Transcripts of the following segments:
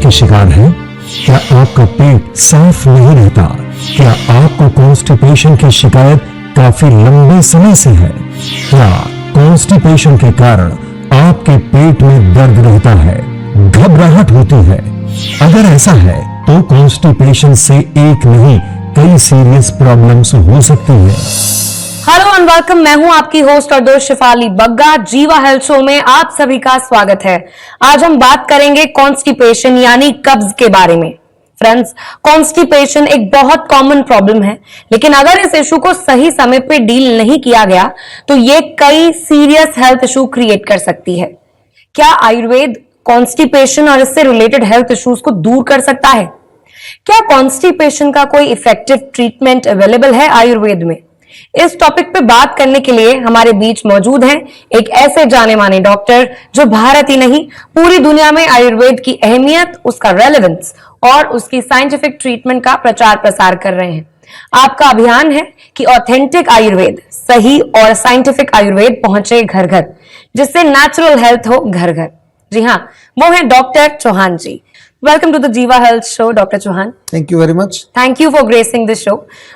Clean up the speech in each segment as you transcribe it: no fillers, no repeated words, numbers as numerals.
के शिकार हैं? क्या आपका पेट साफ नहीं रहता? क्या आपको कॉन्स्टिपेशन की शिकायत काफी लंबे समय से है? क्या कॉन्स्टिपेशन के कारण आपके पेट में दर्द रहता है, घबराहट होती है? अगर ऐसा है तो कॉन्स्टिपेशन से एक नहीं कई सीरियस प्रॉब्लम्स हो सकती है। Hello and welcome. मैं हूं आपकी होस्ट और दोस्त शिफाली बग्गा। जीवा हेल्थ शो में आप सभी का स्वागत है। आज हम बात करेंगे कॉन्स्टिपेशन यानी कब्ज के बारे में। फ्रेंड्स, कॉन्स्टिपेशन एक बहुत कॉमन प्रॉब्लम है, लेकिन अगर इस इशू को सही समय पे डील नहीं किया गया तो ये कई सीरियस हेल्थ इशू क्रिएट कर सकती है। क्या आयुर्वेद कॉन्स्टिपेशन और इससे रिलेटेड हेल्थ इश्यूज को दूर कर सकता है? क्या कॉन्स्टिपेशन का कोई इफेक्टिव ट्रीटमेंट अवेलेबल है आयुर्वेद में? इस टॉपिक पे बात करने के लिए हमारे बीच मौजूद हैं एक ऐसे जाने माने डॉक्टर जो भारत ही नहीं पूरी दुनिया में आयुर्वेद की अहमियत, उसका रेलेवेंस और उसकी साइंटिफिक ट्रीटमेंट का प्रचार प्रसार कर रहे हैं। आपका अभियान है कि ऑथेंटिक आयुर्वेद, सही और साइंटिफिक आयुर्वेद पहुंचे घर घर, जिससे नेचुरल हेल्थ हो घर घर। जी हाँ, वो है doctor Chauhan ji. Welcome to the Jiva Health Show, Dr. Chauhan. Thank you very much. Thank you for gracing this show.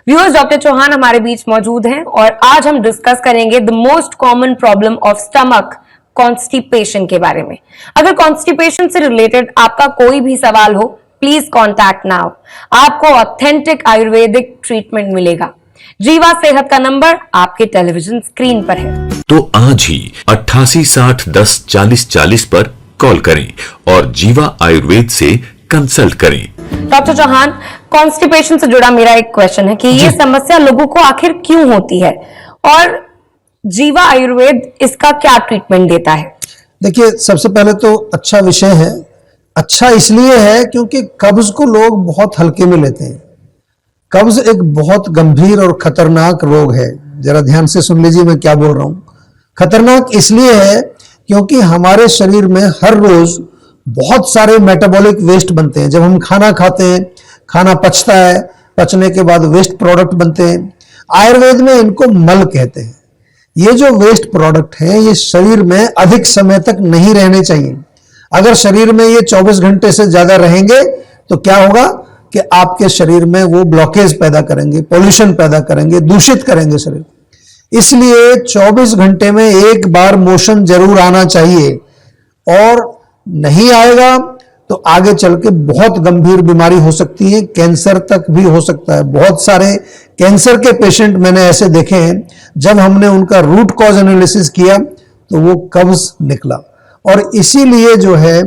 Viewers, doctor Chauhan हमारे बीच मौजूद हैं और आज हम डिस्कस करेंगे the most common problem of stomach, constipation के बारे में। अगर कॉन्स्टिपेशन से रिलेटेड आपका कोई भी सवाल हो, प्लीज कॉन्टैक्ट नाउ। आपको ऑथेंटिक आयुर्वेदिक ट्रीटमेंट मिलेगा। जीवा सेहत का नंबर आपके टेलीविजन स्क्रीन पर है। तो आज ही 88 60 10 40 40 पर कॉल करें और जीवा आयुर्वेद से कंसल्ट करें। डॉक्टर चौहान, कॉन्स्टिपेशन से जुड़ा मेरा एक क्वेश्चन है कि ये समस्या लोगों को आखिर क्यों होती है और जीवा आयुर्वेद इसका क्या ट्रीटमेंट देता है? देखिए, सबसे पहले तो अच्छा विषय है। अच्छा इसलिए है क्योंकि कब्ज को लोग बहुत हल्के में लेते हैं। कब्ज एक बहुत गंभीर और खतरनाक रोग है। जरा ध्यान से सुन लीजिए मैं क्या बोल रहा हूं। खतरनाक इसलिए है क्योंकि हमारे शरीर में हर रोज बहुत सारे मेटाबॉलिक वेस्ट बनते हैं। जब हम खाना खाते हैं, खाना पचता है, पचने के बाद वेस्ट प्रोडक्ट बनते हैं। आयुर्वेद में इनको मल कहते हैं। ये जो वेस्ट प्रोडक्ट हैं, ये शरीर में अधिक समय तक नहीं रहने चाहिए। अगर शरीर में ये 24 घंटे से ज्यादा रहेंगे तो क्या होगा कि आपके शरीर में वो ब्लॉकेज पैदा करेंगे, पॉल्यूशन पैदा करेंगे, दूषित करेंगे शरीर। इसलिए 24 घंटे में एक बार मोशन जरूर आना चाहिए, और नहीं आएगा तो आगे चल के बहुत गंभीर बीमारी हो सकती है, कैंसर तक भी हो सकता है। बहुत सारे कैंसर के पेशेंट मैंने ऐसे देखे हैं, जब हमने उनका रूट कॉज एनालिसिस किया तो वो कब्ज निकला। और इसीलिए जो है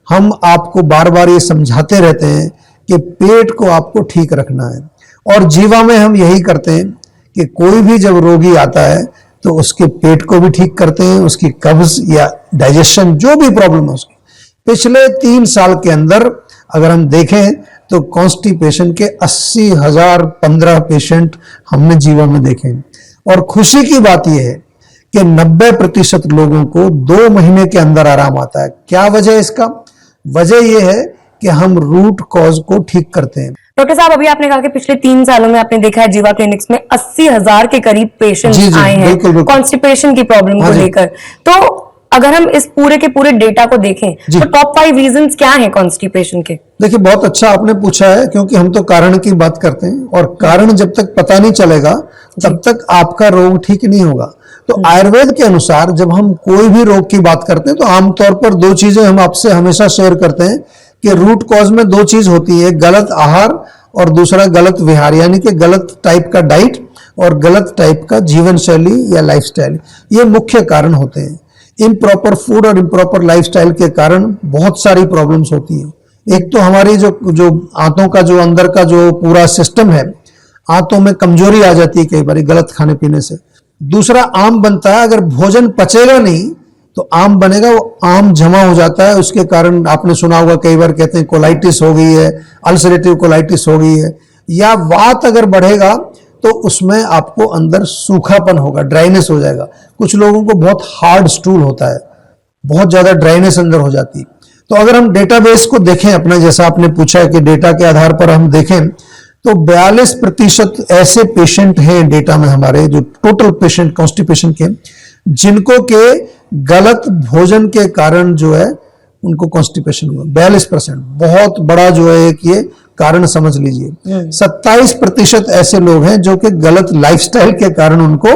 हम आपको बार बार ये समझाते रहते हैं कि पेट को आपको ठीक रखना है। और जीवा में हम यही करते हैं कि कोई भी जब रोगी आता है तो उसके पेट को भी ठीक करते हैं, उसकी कब्ज या डाइजेशन जो भी प्रॉब्लम है उसकी। पिछले 3 साल के अंदर अगर हम देखें तो कॉन्स्टिपेशन के 80,000 15 पेशेंट हमने जीवा में देखे। और खुशी की बात यह है कि 90% लोगों को 2 महीने के अंदर आराम आता है। क्या वजह है इसका? वजह यह है कि हम रूट कॉज को ठीक करते हैं। डॉक्टर साहब, अभी आपने कहा कि पिछले 3 सालों में आपने देखा है जीवा क्लिनिक्स में 80,000 के करीब पेशेंट्स आए हैं कॉन्स्टिपेशन की प्रॉब्लम को लेकर। तो अगर हम इस पूरे के पूरे डेटा को देखें तो टॉप 5 रीजंस क्या हैं कॉन्स्टिपेशन के? देखिए, बहुत अच्छा आपने पूछा है, क्योंकि हम तो कारण की बात करते हैं और कारण जब तक पता नहीं चलेगा तब तक आपका रोग ठीक नहीं होगा। तो आयुर्वेद के अनुसार जब हम कोई भी रोग की बात करते हैं तो आमतौर पर 2 चीजें हम आपसे हमेशा शेयर करते हैं कि रूट कॉज में 2 चीज होती है, गलत आहार और दूसरा गलत विहार, यानी कि गलत टाइप का डाइट और गलत टाइप का जीवन शैली या लाइफस्टाइल। ये मुख्य कारण होते हैं। इम्प्रॉपर फूड और इम्प्रॉपर लाइफस्टाइल के कारण बहुत सारी प्रॉब्लम्स होती हैं। एक तो हमारी जो आंतों का जो अंदर का जो पूरा सिस्टम है, आंतों में कमजोरी आ जाती है कई बार गलत खाने पीने से। दूसरा आम बनता है, अगर भोजन पचेगा नहीं तो आम बनेगा, वो आम जमा हो जाता है। उसके कारण आपने सुना होगा, कई बार कहते हैं कोलाइटिस हो गई है, अल्सरेटिव कोलाइटिस हो गई है, या वात अगर बढ़ेगा तो उसमें आपको अंदर सूखापन होगा, ड्राइनेस हो जाएगा। कुछ लोगों को बहुत हार्ड स्टूल होता है, बहुत ज्यादा ड्राइनेस अंदर हो जाती है। तो अगर हम डेटाबेस को देखें अपना, जैसा आपने पूछा है कि डेटा के आधार पर हम देखें, तो 42% ऐसे पेशेंट हैं डेटा में हमारे, जो टोटल पेशेंट कॉन्स्टिपेशन के, जिनको के गलत भोजन के कारण जो है उनको कॉन्स्टिपेशन हुआ। 42%, बहुत बड़ा जो है एक ये कारण समझ लीजिए। 27% ऐसे लोग हैं जो कि गलत लाइफस्टाइल के कारण उनको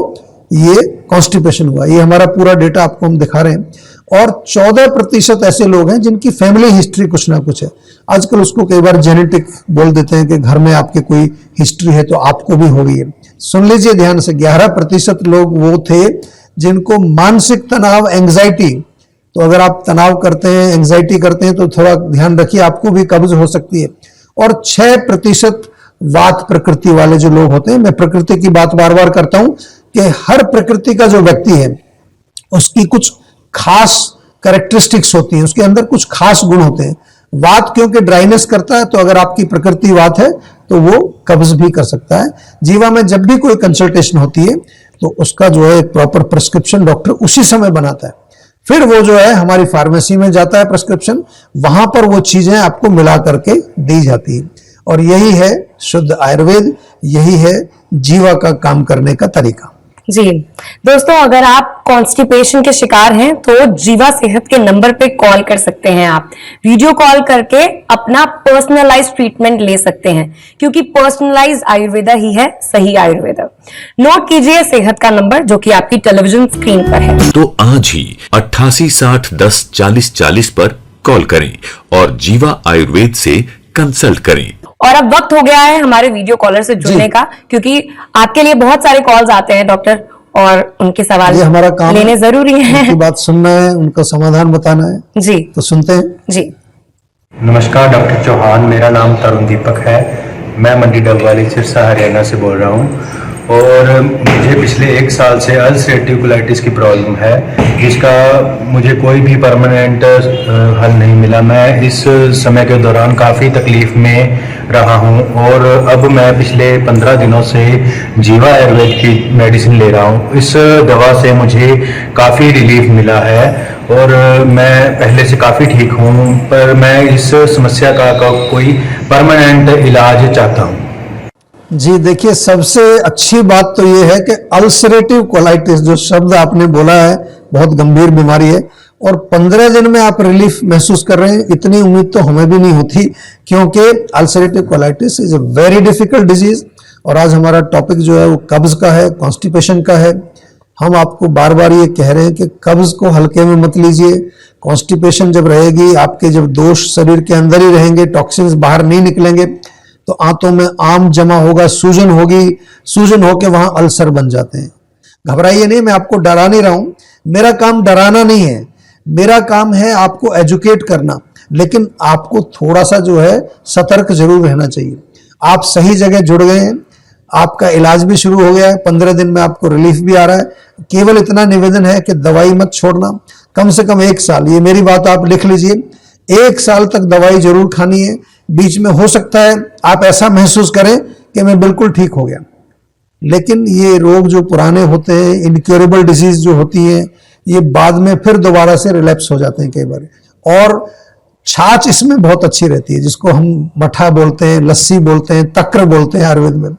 ये कॉन्स्टिपेशन हुआ। ये हमारा पूरा डेटा आपको हम दिखा रहे हैं। और 14% ऐसे लोग हैं जिनकी फैमिली हिस्ट्री कुछ ना कुछ है। आजकल उसको कई बार जेनेटिक बोल देते हैं कि घर में आपके कोई हिस्ट्री है तो आपको भी हो गई है। सुन लीजिए ध्यान से, 11% लोग वो थे जिनको मानसिक तनाव, एंग्जाइटी, तो अगर आप तनाव करते हैं, एंग्जाइटी करते हैं तो थोड़ा ध्यान रखिए, आपको भी कब्ज हो सकती है। और 6% वात प्रकृति वाले जो लोग होते हैं, मैं प्रकृति की बात बार बार करता हूं कि हर प्रकृति का जो व्यक्ति है उसकी कुछ खास कैरेक्टरिस्टिक्स होती हैं, उसके अंदर कुछ खास गुण होते हैं। वात क्योंकि ड्राइनेस करता है, तो अगर आपकी प्रकृति वात है तो वो कब्ज भी कर सकता है। जीवा में जब भी कोई कंसल्टेशन होती है तो उसका जो है प्रॉपर प्रिस्क्रिप्शन डॉक्टर उसी समय बनाता है। फिर वो जो है हमारी फार्मेसी में जाता है प्रिस्क्रिप्शन, वहां पर वो चीजें आपको मिला करके दी जाती है। और यही है शुद्ध आयुर्वेद, यही है जीवा का काम करने का तरीका। जी दोस्तों, अगर आप कॉन्स्टिपेशन के शिकार हैं तो जीवा सेहत के नंबर पे कॉल कर सकते हैं। आप वीडियो कॉल करके अपना पर्सनलाइज ट्रीटमेंट ले सकते हैं, क्योंकि पर्सनलाइज आयुर्वेदा ही है सही आयुर्वेदा। नोट कीजिए सेहत का नंबर जो कि आपकी टेलीविजन स्क्रीन पर है। तो आज ही 88 60 10 40 40 पर कॉल करें और जीवा आयुर्वेद से कंसल्ट करें। और अब वक्त हो गया है हमारे वीडियो कॉलर से जुड़ने का, क्योंकि आपके लिए बहुत सारे कॉल्स आते हैं डॉक्टर, और उनके सवाल ये हमारा काम लेने जरूरी है। उनकी बात सुनना है, उनका समाधान बताना है। जी तो सुनते हैं जी। नमस्कार डॉक्टर चौहान, मेरा नाम तरुण दीपक है। मैं मंडी डबवाली सिरसा हरियाणा से बोल रहा हूँ और मुझे पिछले 1 साल से अल्सरेटिव कोलाइटिस की प्रॉब्लम है, जिसका मुझे कोई भी परमानेंट हल नहीं मिला। मैं इस समय के दौरान काफ़ी तकलीफ में रहा हूँ और अब मैं पिछले 15 दिनों से जीवा आयुर्वेद की मेडिसिन ले रहा हूँ। इस दवा से मुझे काफ़ी रिलीफ मिला है और मैं पहले से काफ़ी ठीक हूँ, पर मैं इस समस्या का कोई परमानेंट इलाज चाहता हूँ। जी देखिए, सबसे अच्छी बात तो ये है कि अल्सरेटिव कोलाइटिस जो शब्द आपने बोला है बहुत गंभीर बीमारी है, और 15 दिन में आप रिलीफ महसूस कर रहे हैं, इतनी उम्मीद तो हमें भी नहीं होती, क्योंकि ulcerative colitis is a very difficult disease. और आज हमारा टॉपिक जो है वो कब्ज का है, कॉन्स्टिपेशन का है। हम आपको बार बार ये कह रहे हैं कि कब्ज को हल्के में मत लीजिए। कॉन्स्टिपेशन जब रहेगी, आपके जब दोष शरीर के अंदर ही रहेंगे, टॉक्सिन्स बाहर नहीं निकलेंगे, तो आंतों में आम जमा होगा, सूजन होगी, सूजन होके वहां अल्सर बन जाते हैं। घबराइए नहीं, मैं आपको डरा नहीं रहा हूं। मेरा काम डराना नहीं है, मेरा काम है आपको एजुकेट करना, लेकिन आपको थोड़ा सा जो है सतर्क जरूर रहना चाहिए। आप सही जगह जुड़ गए हैं, आपका इलाज भी शुरू हो गया है, 15 दिन में आपको रिलीफ भी आ रहा है। केवल इतना निवेदन है कि दवाई मत छोड़ना, कम से कम 1 साल, ये मेरी बात आप लिख लीजिए, 1 साल तक दवाई जरूर खानी है। बीच में हो सकता है आप ऐसा महसूस करें कि मैं बिल्कुल ठीक हो गया, लेकिन ये रोग जो पुराने होते हैं, इनक्योरेबल डिजीज जो होती है, ये बाद में फिर दोबारा से रिलैप्स हो जाते हैं कई बार। और छाछ इसमें बहुत अच्छी रहती है, जिसको हम मठा बोलते हैं, लस्सी बोलते हैं, तक्र बोलते हैं आयुर्वेद में।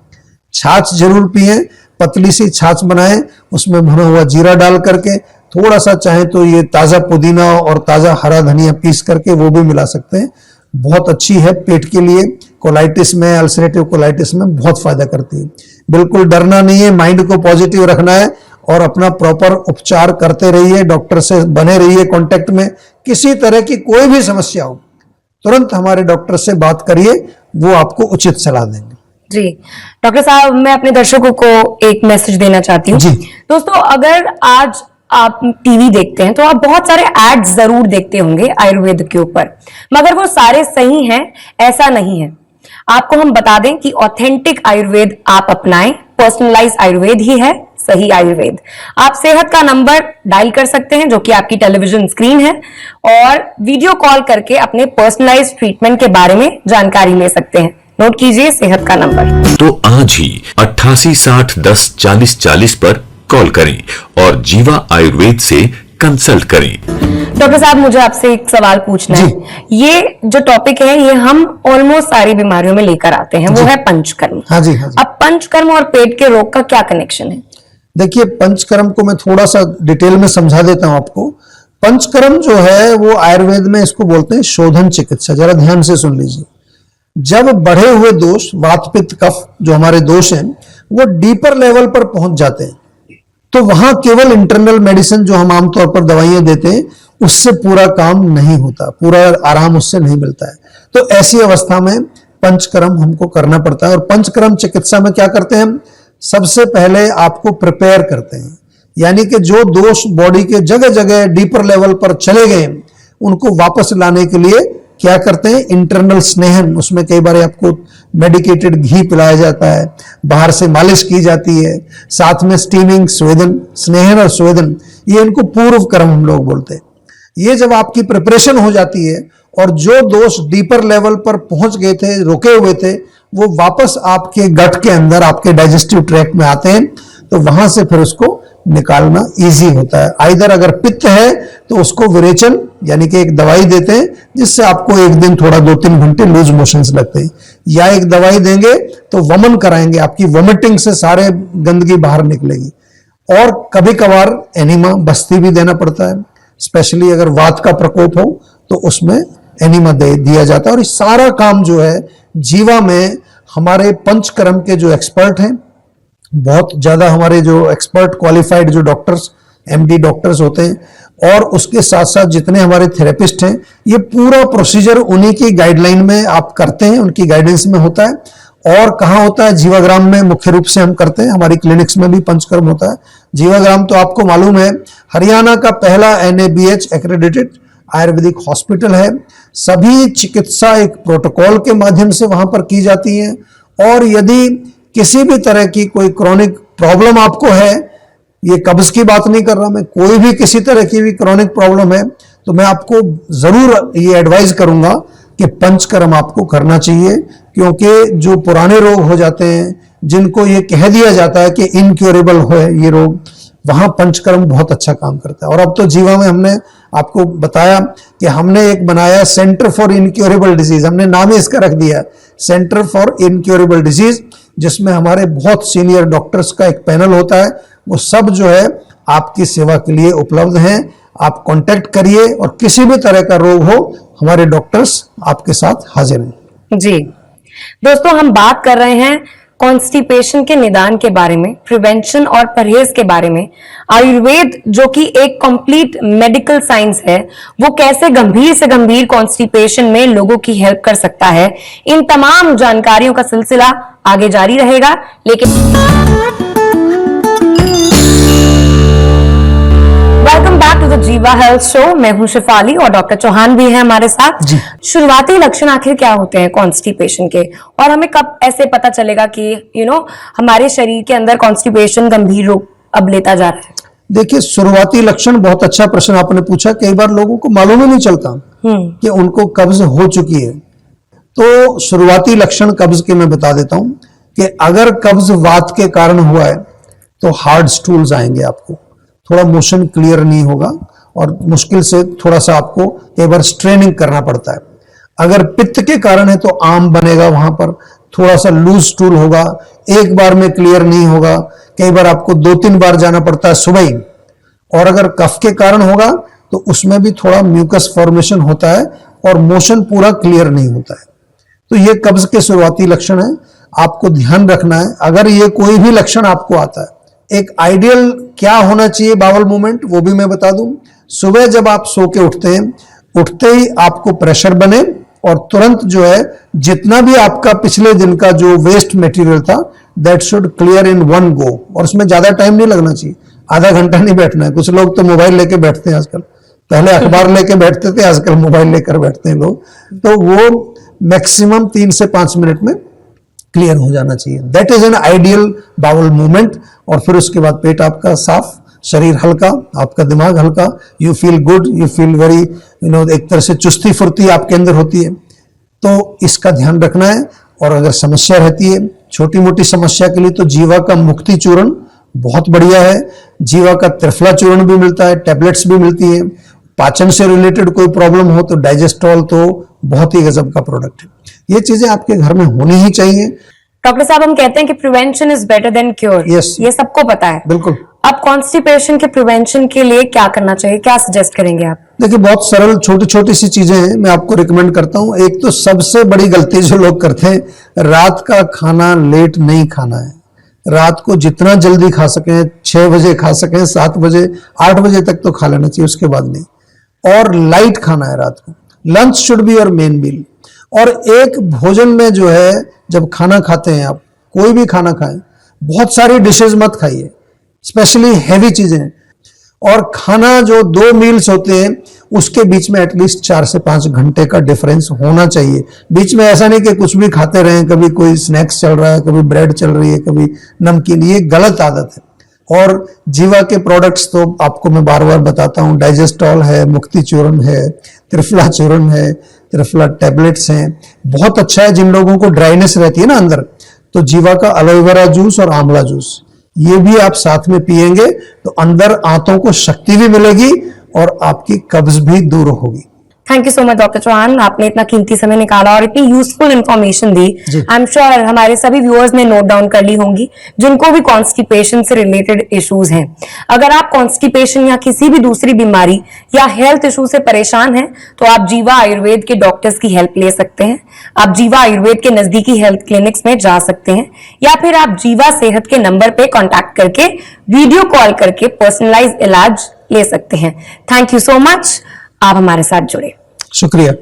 छाछ जरूर पिए, पतली सी छाछ बनाएं, उसमें भुना हुआ जीरा डाल करके, थोड़ा सा चाहे तो ये ताजा पुदीना और ताजा हरा धनिया पीस करके वो भी मिला सकते हैं। बहुत अच्छी है पेट के लिए, कोलाइटिस में, अल्सरेटिव कोलाइटिस में बहुत फायदा करती है। बिल्कुल डरना नहीं है, माइंड को पॉजिटिव रखना है और अपना प्रॉपर उपचार करते रहिए, डॉक्टर से बने रहिए कांटेक्ट में। किसी तरह की कोई भी समस्या हो, तुरंत हमारे डॉक्टर से बात करिए, वो आपको उचित सलाह देंगे। जी डॉक्टर साहब, मैं अपने दर्शकों को एक मैसेज देना चाहती हूँ। दोस्तों, अगर आज आप टीवी देखते हैं तो आप बहुत सारे एड्स जरूर देखते होंगे आयुर्वेद के ऊपर, मगर वो सारे सही हैं ऐसा नहीं है। आपको हम बता दें कि ऑथेंटिक आयुर्वेद आप अपनाएं, पर्सनलाइज आयुर्वेद ही है सही आयुर्वेद। आप सेहत का नंबर डायल कर सकते हैं जो कि आपकी टेलीविजन स्क्रीन है, और वीडियो कॉल करके अपने पर्सनलाइज ट्रीटमेंट के बारे में जानकारी ले सकते हैं। नोट कीजिए सेहत का नंबर। तो आज ही 88 60 10 40 40 पर कॉल करें और जीवा आयुर्वेद से कंसल्ट करें। डॉक्टर साहब, मुझे आपसे एक सवाल पूछना है। ये जो टॉपिक है ये हम ऑलमोस्ट सारी बीमारियों में लेकर आते हैं, वो है पंचकर्म। हाँ जी, हाँ जी। अब पंचकर्म और पेट के रोग का क्या कनेक्शन है? देखिए, पंचकर्म को मैं थोड़ा सा डिटेल में समझा देता हूं आपको। पंचकर्म जो है वो आयुर्वेद में इसको बोलते हैं शोधन चिकित्सा। जरा ध्यान से सुन लीजिए। जब बढ़े हुए दोष वात पित्त कफ जो हमारे दोष हैं वो डीपर लेवल पर पहुंच जाते हैं, तो वहां केवल इंटरनल मेडिसिन जो हम आमतौर पर दवाइयां देते हैं उससे पूरा काम नहीं होता, पूरा आराम उससे नहीं मिलता है। तो ऐसी अवस्था में पंचकर्म हमको करना पड़ता है। और पंचकर्म चिकित्सा में क्या करते हैं हम? सबसे पहले आपको प्रिपेयर करते हैं, यानी कि जो दोष बॉडी के जगह जगह डीपर लेवल पर चले गए उनको वापस लाने के लिए क्या करते हैं? इंटरनल स्नेहन। उसमें कई बार आपको मेडिकेटेड घी पिलाया जाता है, बाहर से मालिश की जाती है, साथ में स्टीमिंग, स्वेदन, स्नेहन और स्वेदन, ये इनको पूर्व कर्म हम लोग बोलते हैं। ये जब आपकी प्रिपरेशन हो जाती है और जो दोष डीपर लेवल पर पहुंच गए थे, रुके हुए थे, वो वापस आपके गट के अंदर, आपके डाइजेस्टिव ट्रैक्ट में आते हैं, तो वहां से फिर उसको निकालना इजी होता है। आइदर अगर पित्त है तो उसको विरेचन यानी कि एक दवाई देते हैं जिससे आपको एक दिन थोड़ा 2-3 घंटे लूज मोशंस लगते हैं, या एक दवाई देंगे तो वमन कराएंगे, आपकी वोमिटिंग से सारे गंदगी बाहर निकलेगी। और कभी कभार एनिमा बस्ती भी देना पड़ता है, स्पेशली अगर वात का प्रकोप हो तो उसमें एनिमा दिया जाता है। और इस सारा काम जो है जीवा में हमारे पंचकर्म के जो एक्सपर्ट हैं, बहुत ज्यादा हमारे जो एक्सपर्ट क्वालिफाइड जो डॉक्टर्स, एमडी डॉक्टर्स होते हैं, और उसके साथ साथ जितने हमारे थेरेपिस्ट हैं, ये पूरा प्रोसीजर उन्हीं की गाइडलाइन में आप करते हैं, उनकी गाइडेंस में होता है। और कहाँ होता है? जीवाग्राम में मुख्य रूप से हम करते हैं। हमारी क्लिनिक्स में भी पंचकर्म होता है। जीवाग्राम तो आपको मालूम है हरियाणा का पहला NABH एक्रेडिटेड आयुर्वेदिक हॉस्पिटल है। सभी चिकित्सा एक प्रोटोकॉल के माध्यम से वहां पर की जाती है। और यदि किसी भी तरह की कोई क्रॉनिक प्रॉब्लम आपको है, ये कब्ज की बात नहीं कर रहा मैं, कोई भी किसी तरह की भी क्रॉनिक प्रॉब्लम है, तो मैं आपको जरूर ये एडवाइस करूंगा कि पंचकर्म आपको करना चाहिए। क्योंकि जो पुराने रोग हो जाते हैं, जिनको ये कह दिया जाता है कि इनक्योरेबल है ये रोग, वहां पंचकर्म बहुत अच्छा काम करता है। और अब तो जीवा में हमने आपको बताया कि हमने एक बनाया सेंटर फॉर इनक्योरेबल डिजीज, हमने नाम ही इसका रख दिया सेंटर फॉर इनक्योरेबल डिजीज, जिसमें हमारे बहुत सीनियर डॉक्टर्स का एक पैनल होता है। वो सब जो है आपकी सेवा के लिए उपलब्ध हैं। आप कांटेक्ट करिए और किसी भी तरह का रोग हो, हमारे डॉक्टर्स आपके साथ हाजिर हैं। जी दोस्तों, हम बात कर रहे हैं कॉन्स्टिपेशन के निदान के बारे में, प्रिवेंशन और परहेज के बारे में। आयुर्वेद जो कि एक कंप्लीट मेडिकल साइंस है, वो कैसे गंभीर से गंभीर कॉन्स्टिपेशन में लोगों की हेल्प कर सकता है, इन तमाम जानकारियों का सिलसिला आगे जारी रहेगा। लेकिन वेलकम बैक टू द जीवा हेल्थ शो। मैं हूं शिफाली और डॉक्टर चौहान भी हैं हमारे साथ। शुरुआती लक्षण आखिर क्या होते हैं कॉन्स्टिपेशन के, और हमें कब ऐसे पता चलेगा कि हमारे शरीर के अंदर कॉन्स्टिपेशन गंभीर रूप अब लेता जा रहा है? देखिए, शुरुआती लक्षण, बहुत अच्छा प्रश्न आपने पूछा। कई बार लोगों को मालूम ही नहीं चलता कि उनको कब्ज हो चुकी है। तो शुरुआती लक्षण कब्ज के मैं बता देता हूं कि अगर कब्ज वात के कारण हुआ है तो हार्ड स्टूल्स आएंगे, आपको थोड़ा मोशन क्लियर नहीं होगा और मुश्किल से थोड़ा सा आपको कई बार स्ट्रेनिंग करना पड़ता है। अगर पित्त के कारण है तो आम बनेगा, वहां पर थोड़ा सा लूज स्टूल होगा, एक बार में क्लियर नहीं होगा, कई बार आपको 2-3 बार जाना पड़ता है सुबह ही। और अगर कफ के कारण होगा तो उसमें भी थोड़ा म्यूकस फॉर्मेशन होता है और मोशन पूरा क्लियर नहीं होता है। तो ये कब्ज के शुरुआती लक्षण है, आपको ध्यान रखना है। अगर ये कोई भी लक्षण आपको आता है, एक आइडियल क्या होना चाहिए बावल मूवमेंट, वो भी मैं बता दूं। सुबह जब आप सो के उठते हैं, उठते ही आपको प्रेशर बने और तुरंत जो है जितना भी आपका पिछले दिन का जो वेस्ट मटेरियल था, that should clear in one go. और उसमें ज्यादा टाइम नहीं लगना चाहिए, आधा घंटा नहीं बैठना है। कुछ लोग तो मोबाइल लेके बैठते हैं आजकल, पहले अखबार लेके बैठते थे, आजकल मोबाइल लेकर बैठते हैं लोग। तो वो मैक्सिमम 3 से 5 मिनट में क्लियर हो जाना चाहिए। That is an ideal bowel movement. और फिर उसके बाद पेट आपका साफ, शरीर हल्का, आपका दिमाग हल्का, you feel good, you feel very एक तरह से चुस्ती फुर्ती आपके अंदर होती है। तो इसका ध्यान रखना है। और अगर समस्या रहती है छोटी मोटी समस्या के लिए, तो जीवा का मुक्ति चूर्ण बहुत बढ़िया है। जीवा का त्रिफला चूर्ण भी मिलता है, टैबलेट्स भी मिलती है। पाचन से रिलेटेड कोई प्रॉब्लम हो तो डाइजेस्ट्रॉल तो बहुत ही गजब का प्रोडक्ट है। ये चीजें आपके घर में होनी ही चाहिए। डॉक्टर साहब, हम कहते हैं कि prevention is better than cure. Yes. ये सबको पता है। बिल्कुल। अब कॉन्स्टिपेशन के प्रिवेंशन के लिए क्या करना चाहिए, क्या सजेस्ट करेंगे आप? देखिए, बहुत सरल छोटी छोटी सी चीजें हैं, मैं आपको रिकमेंड करता हूं। एक तो सबसे बड़ी गलती जो लोग करते हैं, रात का खाना लेट नहीं खाना है। रात को जितना जल्दी खा सकें, 6 बजे खा सकें, 7 बजे, 8 बजे तक तो खा लेना चाहिए, उसके बाद नहीं। और लाइट खाना है रात को। Lunch should be your main meal. और एक भोजन में जो है, जब खाना खाते हैं आप, कोई भी खाना खाएं, बहुत सारी डिशेज मत खाइए, स्पेशली हैवी चीजें। और खाना जो 2 मील्स होते हैं, उसके बीच में एटलीस्ट 4 से 5 घंटे का डिफरेंस होना चाहिए। बीच में ऐसा नहीं कि कुछ भी खाते रहें, कभी कोई स्नैक्स चल रहा है, कभी ब्रेड चल रही है, कभी नमकीन। ये गलत आदत है। और जीवा के प्रोडक्ट्स तो आपको मैं बार बार बताता हूँ, डाइजेस्टॉल है, मुक्ति चूर्ण है, त्रिफला चूर्ण है, त्रिफला टैबलेट्स हैं। बहुत अच्छा है जिन लोगों को ड्राइनेस रहती है ना अंदर, तो जीवा का एलोवेरा जूस और आंवला जूस, ये भी आप साथ में पिएंगे तो अंदर आंतों को शक्ति भी मिलेगी और आपकी कब्ज भी दूर होगी। Thank you so much doctor Chauhan, आपने इतना कीमती समय निकाला और इतनी यूजफुल इंफॉर्मेशन दी। जी। आई एम श्योर हमारे सभी व्यूअर्स ने नोट डाउन कर ली होंगी, जिनको भी कॉन्स्टिपेशन से रिलेटेड इश्यूज हैं। अगर आप कॉन्स्टिपेशन या किसी भी दूसरी बीमारी या हेल्थ इशू से परेशान हैं, तो आप जीवा आयुर्वेद के डॉक्टर्स की हेल्प ले सकते हैं। आप जीवा आयुर्वेद के नजदीकी हेल्थ क्लिनिक्स में जा सकते हैं, या फिर आप जीवा सेहत के नंबर पे कॉन्टैक्ट करके वीडियो कॉल करके पर्सनलाइज इलाज ले सकते हैं। थैंक यू सो मच, आप हमारे साथ जुड़े। शुक्रिया।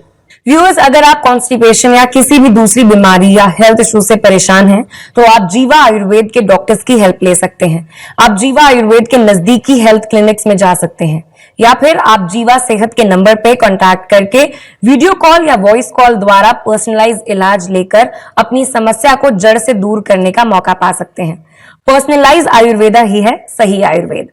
व्यूअर्स, अगर आप कॉन्स्टिपेशन या किसी भी दूसरी बीमारी या हेल्थ इशू से परेशान हैं, तो आप जीवा आयुर्वेद के डॉक्टर्स की हेल्प ले सकते हैं। आप जीवा आयुर्वेद के नजदीकी हेल्थ क्लिनिक्स में जा सकते हैं, या फिर आप जीवा सेहत के नंबर पे कांटेक्ट करके वीडियो कॉल या वॉइस कॉल द्वारा पर्सनलाइज इलाज लेकर अपनी समस्या को जड़ से दूर करने का मौका पा सकते हैं। पर्सनलाइज आयुर्वेदा ही है सही आयुर्वेद।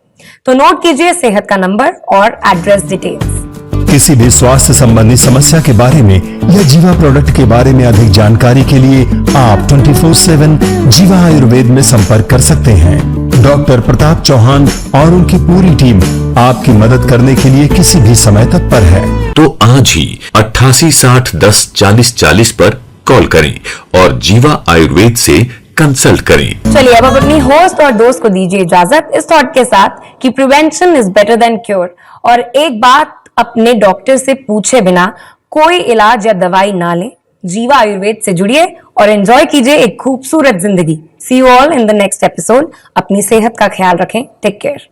तो नोट कीजिए सेहत का नंबर और एड्रेस डिटेल्स। किसी भी स्वास्थ्य संबंधी समस्या के बारे में या जीवा प्रोडक्ट के बारे में अधिक जानकारी के लिए आप 24/7 जीवा आयुर्वेद में संपर्क कर सकते हैं। डॉक्टर प्रताप चौहान और उनकी पूरी टीम आपकी मदद करने के लिए किसी भी समय तत्पर है। तो आज ही 88 60 10 40 40 पर कॉल करें और जीवा आयुर्वेद से कंसल्ट करें। चलिए अब अपनी होस्ट और दोस्त को दीजिए इजाजत इस थॉट के साथ कि prevention is better than cure. और एक बात अपने डॉक्टर से पूछे बिना कोई इलाज या दवाई ना लें। जीवा आयुर्वेद से जुड़िए और एंजॉय कीजिए एक खूबसूरत जिंदगी। See you all in the next episode. अपनी सेहत का ख्याल रखें। Take care.